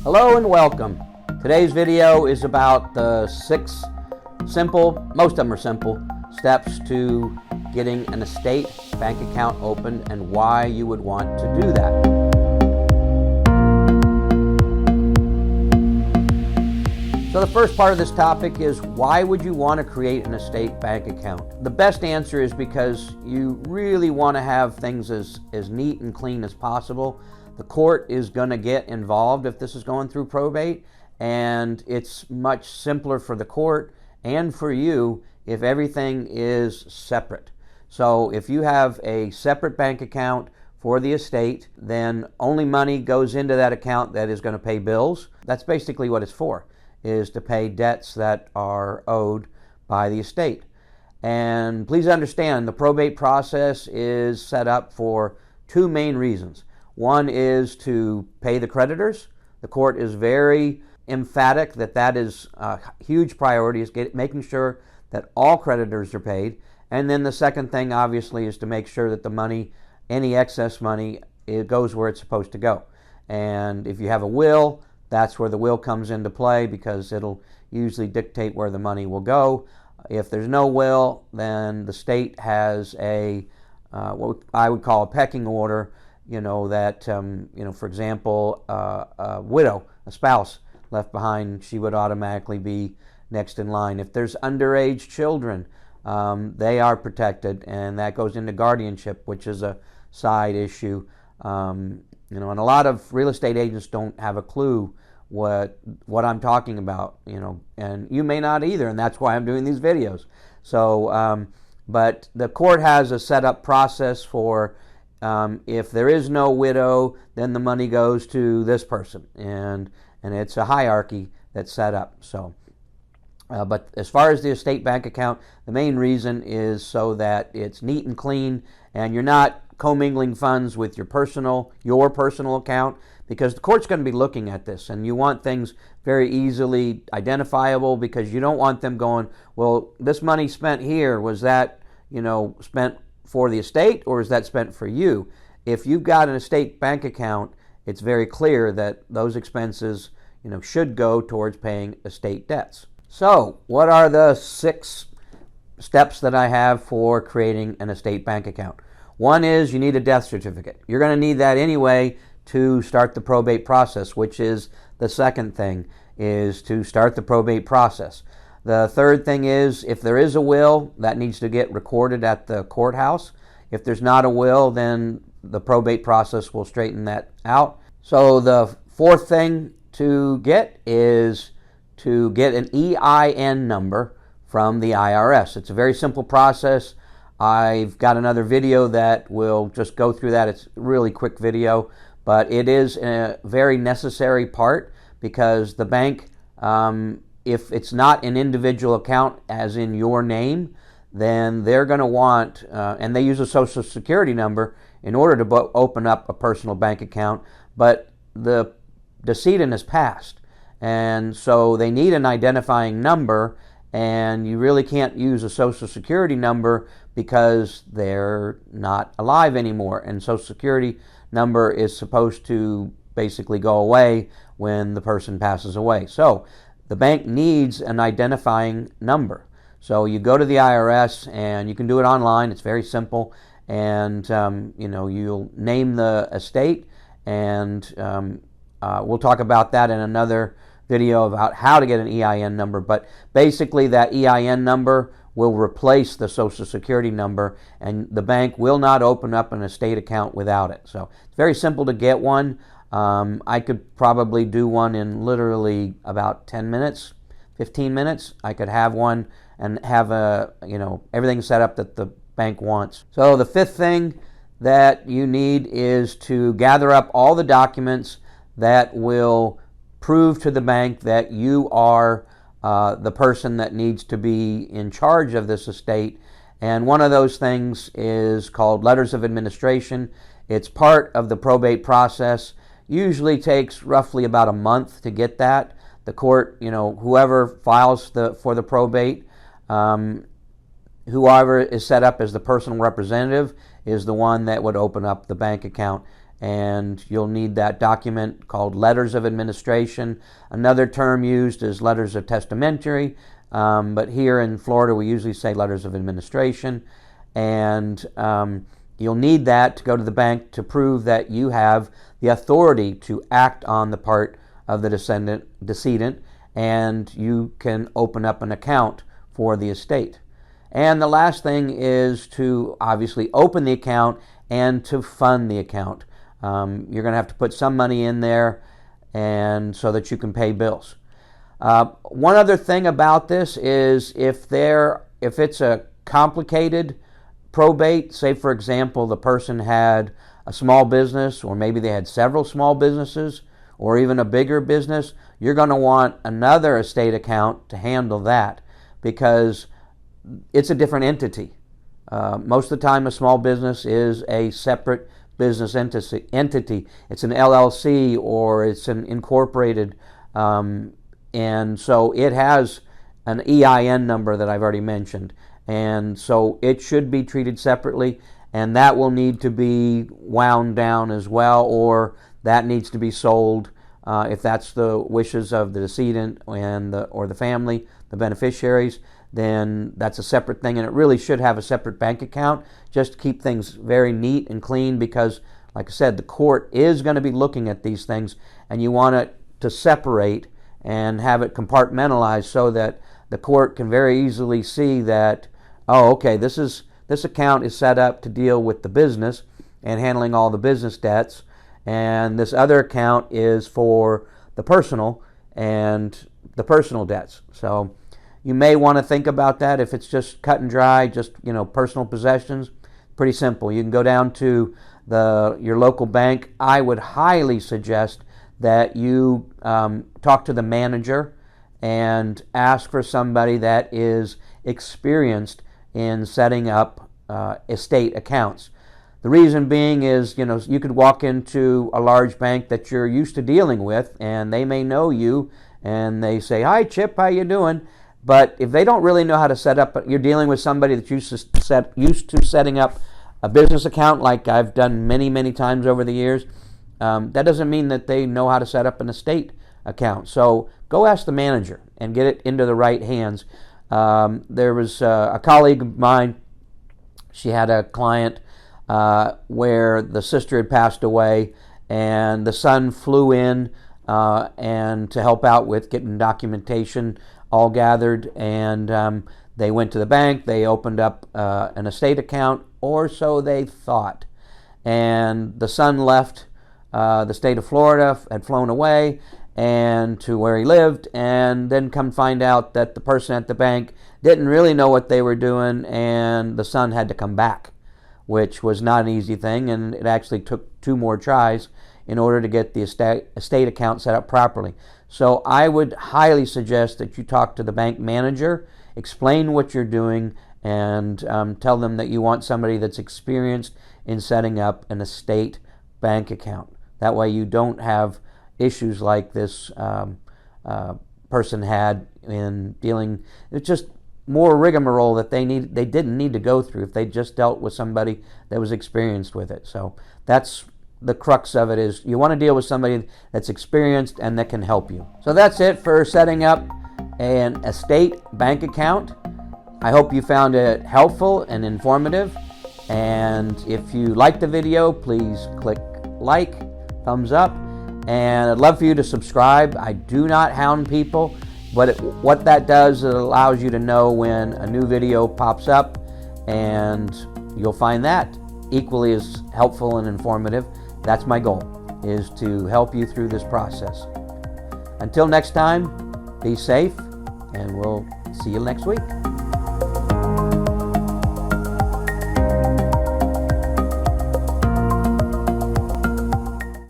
Hello and welcome. Today's video is about the 6 simple, most of them are simple, steps to getting an estate bank account opened and why you would want to do that. So the first part of this topic is, why would you want to create an estate bank account? The best answer is because you really want to have things as neat and clean as possible. The court is going to get involved if this is going through probate, and it's much simpler for the court and for you if everything is separate. So if you have a separate bank account for the estate, then only money goes into that account that is going to pay bills. That's basically what it's for, is to pay debts that are owed by the estate. And please understand, the probate process is set up for 2 main reasons. One is to pay the creditors. The court is very emphatic that that is a huge priority, is making sure that all creditors are paid. And then the second thing, obviously, is to make sure that the money, any excess money, it goes where it's supposed to go. And if you have a will, that's where the will comes into play, because it'll usually dictate where the money will go. If there's no will, then the state has a what I would call a pecking order. That for example, a widow, a spouse left behind, she would automatically be next in line. If there's underage children, they are protected, and that goes into guardianship, which is a side issue. And a lot of real estate agents don't have a clue what I'm talking about, and you may not either, and that's why I'm doing these videos. So, but the court has a set up process for, if there is no widow, then the money goes to this person, and it's a hierarchy that's set up. So, but as far as the estate bank account, the main reason is so that it's neat and clean, and you're not commingling funds with your personal account, because the court's going to be looking at this, and you want things very easily identifiable, because you don't want them going, well, this money spent here, was that spent for the estate, or is that spent for you? If you've got an estate bank account, it's very clear that those expenses should go towards paying estate debts. So what are the 6 steps that I have for creating an estate bank account? One is, you need a death certificate. You're going to need that anyway to start the probate process, which is the second thing, is to start the probate process. The third thing is, if there is a will, that needs to get recorded at the courthouse. If there's not a will, then the probate process will straighten that out. So the fourth thing to get is to get an EIN number from the IRS. It's a very simple process. I've got another video that will just go through that. It's a really quick video, but it is a very necessary part, because the bank, if it's not an individual account as in your name, then they're going to want, and they use a social security number in order to open up a personal bank account, but the decedent has passed, and so they need an identifying number, and you really can't use a social security number because they're not alive anymore, and social security number is supposed to basically go away when the person passes away. So the bank needs an identifying number. So you go to the IRS, and you can do it online. It's very simple, and you'll name the estate, and we'll talk about that in another video about how to get an EIN number. But basically, that EIN number will replace the social security number, and the bank will not open up an estate account without it. So it's very simple to get one. I could probably do one in literally about 10 minutes, 15 minutes. I could have one and have everything set up that the bank wants. So the fifth thing that you need is to gather up all the documents that will prove to the bank that you are the person that needs to be in charge of this estate. And one of those things is called letters of administration. It's part of the probate process. Usually takes roughly about a month to get that. The court, whoever files for the probate, whoever is set up as the personal representative is the one that would open up the bank account. and you'll need that document called letters of administration. Another term used is letters of testamentary, but here in Florida we usually say letters of administration. And you'll need that to go to the bank to prove that you have the authority to act on the part of the decedent, and you can open up an account for the estate. And the last thing is to obviously open the account and to fund the account. You're going to have to put some money in there and so that you can pay bills. One other thing about this is if it's a complicated probate, say for example the person had a small business, or maybe they had several small businesses, or even a bigger business, you're going to want another estate account to handle that, because it's a different entity. Most of the time a small business is a separate business entity. It's an LLC or it's an incorporated, and so it has an EIN number that I've already mentioned, and so it should be treated separately, and that will need to be wound down as well, or that needs to be sold if that's the wishes of the decedent and or the family, the beneficiaries. Then that's a separate thing, and it really should have a separate bank account just to keep things very neat and clean, because like I said, the court is going to be looking at these things, and you want it to separate and have it compartmentalized so that the court can very easily see that, oh, okay, this account is set up to deal with the business and handling all the business debts, and this other account is for the personal and the personal debts. So you may want to think about that. If it's just cut and dry, just personal possessions, pretty simple. You can go down to your local bank. I would highly suggest that you talk to the manager and ask for somebody that is experienced in setting up estate accounts. The reason being is, you could walk into a large bank that you're used to dealing with, and they may know you, and they say, "Hi, Chip, how you doing?" But if they don't really know how to set up, you're dealing with somebody that's used to setting up a business account, like I've done many, many times over the years. That doesn't mean that they know how to set up an estate account. So go ask the manager and get it into the right hands. There was a colleague of mine. She had a client where the sister had passed away, and the son flew in and to help out with getting documentation all gathered, and they went to the bank. They opened up an estate account, or so they thought, and the son left the state of Florida, had flown away and to where he lived, and then come find out that the person at the bank didn't really know what they were doing, and the son had to come back, which was not an easy thing, and it actually took 2 more tries in order to get the estate account set up properly. So I would highly suggest that you talk to the bank manager, explain what you're doing, and tell them that you want somebody that's experienced in setting up an estate bank account. That way you don't have issues like this person had in dealing. It's just more rigmarole that they didn't need to go through if they just dealt with somebody that was experienced with it. So that's the crux of it, is you want to deal with somebody that's experienced and that can help you. So that's it for setting up an estate bank account. I hope you found it helpful and informative, and if you liked the video, please click like, thumbs up, and I'd love for you to subscribe. I do not hound people, but what that does, it allows you to know when a new video pops up, and you'll find that equally as helpful and informative. That's my goal, is to help you through this process. Until next time, be safe, and we'll see you next week.